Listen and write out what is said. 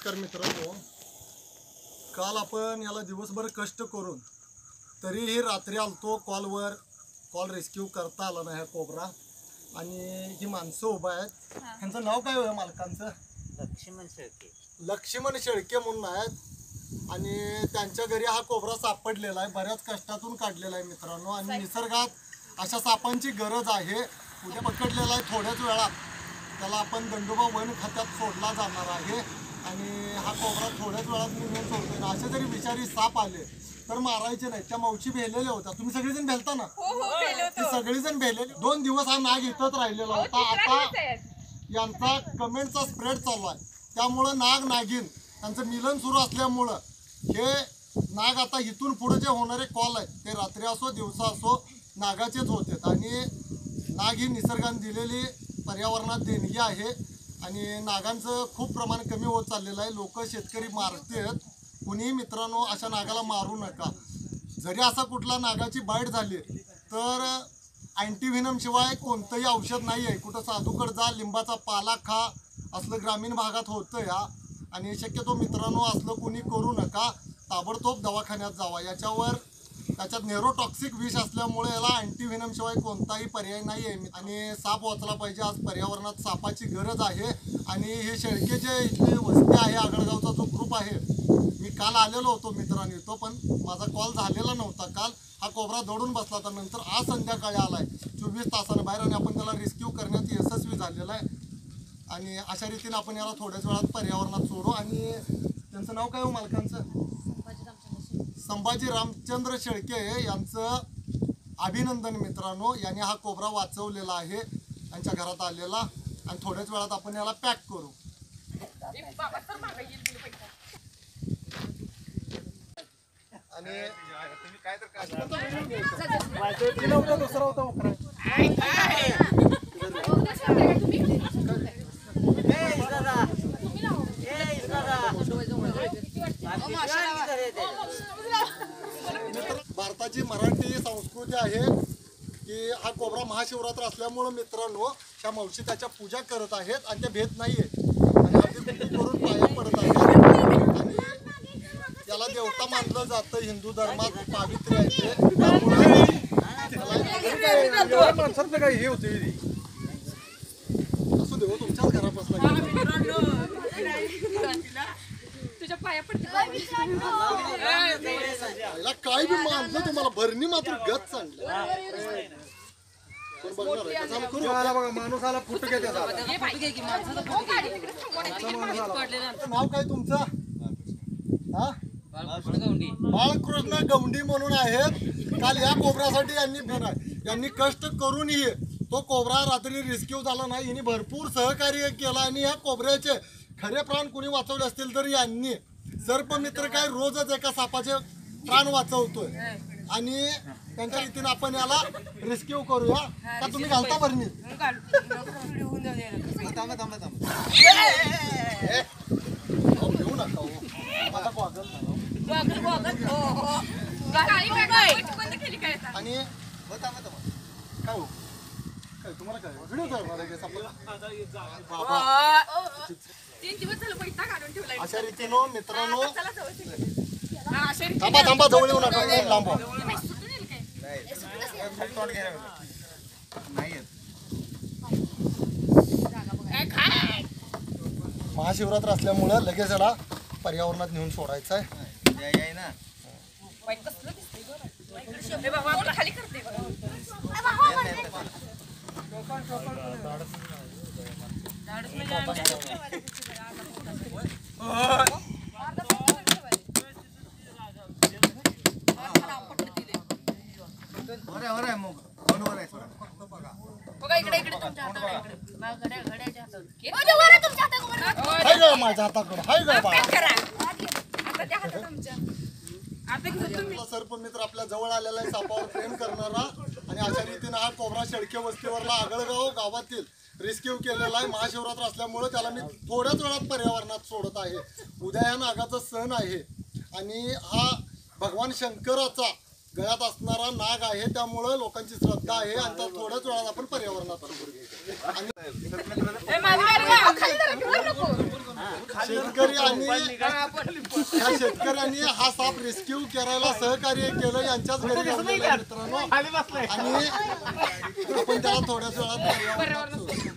नमस्कार मित्रांनो, काल आपण याला दिवसभर कष्ट करून तरीही रात्री आलतो कॉलवर, कॉल रेस्क्यू करता आला नाही कोबरा. आणि ही माणसं उभा आहेत, त्यांचं नाव काय होतं मालकांचं? लक्ष्मण शेळके म्हणून आहेत. आणि त्यांच्या घरी हा कोबरा सापडलेला आहे, बऱ्याच कष्टातून काढलेला आहे मित्रांनो. आणि निसर्गात अशा सापांची गरज आहे. उद्या पकडलेला आहे, थोड्याच वेळात त्याला आपण दंडोबा वन खात्यात सोडला जाणार आहे. आणि हा कोबरा थोड्याच वेळात मी सोडतोय. असे जरी विषारी साप आले तर मारायचे नाही. त्या मावशी भेलेल्या होत्या, तुम्ही सगळेजण भेलता ना? ते सगळेजण भेलेले. 2 दिवस हा नाग इथंच राहिलेला होता. आता यांचा कमेंटचा स्प्रेड चालू आहे, त्यामुळं नाग नागिन त्यांचं मिलन सुरू असल्यामुळं हे नाग आता इथून पुढे जे होणारे कॉल आहेत ते रात्री असो दिवसा असो नागाचेच होते. आणि नाग ही निसर्गाने दिलेली पर्यावरणात देणगी आहे. आणि नागांचं खूप प्रमाण कमी होत चाललेलं आहे. लोक शेतकरी मारतात. कुणीही मित्रांनो अशा नागाला मारू नका. जरी असा कुठला नागाची बाईट झाली तर अँटीव्हेनम शिवाय कोणतंही औषध नाही आहे. कुठं साधूकडे जा, लिंबाचा पाला खा, असलं ग्रामीण भागात होतं या. आणि शक्यतो मित्रांनो असलं कोणी करू नका. ताबडतोब दवाखान्यात जावा. त्याच्यात नेरोटॉक्सिक विष असल्यामुळे याला अँटीव्हेनम शिवाय कोणताही पर्याय नाही आहे. आणि साप वाचला पाहिजे. आज पर्यावरणात सापाची गरज आहे. आणि हे शेळके जे इथली वस्ती आहे, आगळगावचा जो ग्रुप आहे, मी काल आलेलो होतो मित्रांनी तो, पण माझा कॉल झालेला नव्हता. काल हा कोबरा दडून बसला होता. नंतर आज संध्याकाळी आलाय 24 तासानं बाहेर. आणि आपण त्याला रेस्क्यू करण्यात यशस्वी झालेला आहे. आणि अशा रीतीने आपण याला थोड्याच वेळात पर्यावरणात सोडू. आणि त्यांचं नाव काय हो मालकांचं? संभाजी रामचंद्र शेळके यांचं अभिनंदन मित्रांनो. यांनी हा कोबरा वाचवलेला आहे यांच्या घरात आलेला. आणि थोड्याच वेळात आपण याला पॅक करू. आणि दुसरा होता भारताची मराठी संस्कृती आहे की हा कोबरा महाशिवरात्र असल्यामुळं मित्रांनो ह्या मावशी त्याच्या पूजा करत आहेत. आणि ते भेट नाहीये. आणि अगदी करून पाया पडत आहेत. आणि त्याला देवता मानलं जातं हिंदू धर्मात, पावित्र्य आहे. माणसात काही हे होते असू दे हो, तुमच्याच घरापासून काय बी मानलं तुम्हाला भरणी मात्र गत चांगलं. माणूस आला फुटके. नाव काय तुमचं? हा, बाळकृष्ण गवंडी म्हणून आहेत. काल या कोबऱ्यासाठी यांनी कष्ट करूनही तो कोबरा रात्री रेस्क्यू झाला नाही. यांनी भरपूर सहकार्य केलं. आणि या कोबऱ्याचे खरे प्राण कुणी वाचवले असतील तर यांनी. सर्पमित्र काय रोजच एका सापाचे प्राण वाचवतोय. आणि त्यांच्या रीतीने आपण याला रेस्क्यू करूया. का तुम्ही घालता भरणी? घेऊ नका आणि काय हो काय तुम्हाला काय व्हिडिओ अशा रीतीनं मित्रांनो थांबा जवळ येऊ नका. लांब महाशिवरात्र असल्यामुळं लगेच याला पर्यावरणात नेऊन सोडायचं आहे. माझ्या हाताकडे हाय सर्पमित्र आपल्या जवळ आलेला आहे, सापावर प्रेम करणारा. आणि अशा रीतीने हा कोबरा शेळके वस्तीवरला आगळगाव गावातील रेस्क्यू केलेला आहे. महाशिवरात्र असल्यामुळे त्याला मी थोड्याच वेळात पर्यावरणात सोडत आहे. उद्या या नागाचा सण आहे. आणि हा भगवान शंकराचा गळ्यात असणारा नाग आहे, त्यामुळे लोकांची श्रद्धा आहे. आणि त्या थोड्याच वेळात आपण पर्यावरणात सोडू. आणि शेतकरी शेतकरी आणि ह्या शेतकऱ्यांनी हा साप रेस्क्यू करायला सहकार्य केलं यांच्याच घरी लावलेलं आहे मित्रांनो. आणि आपण त्याला थोड्याच वेळात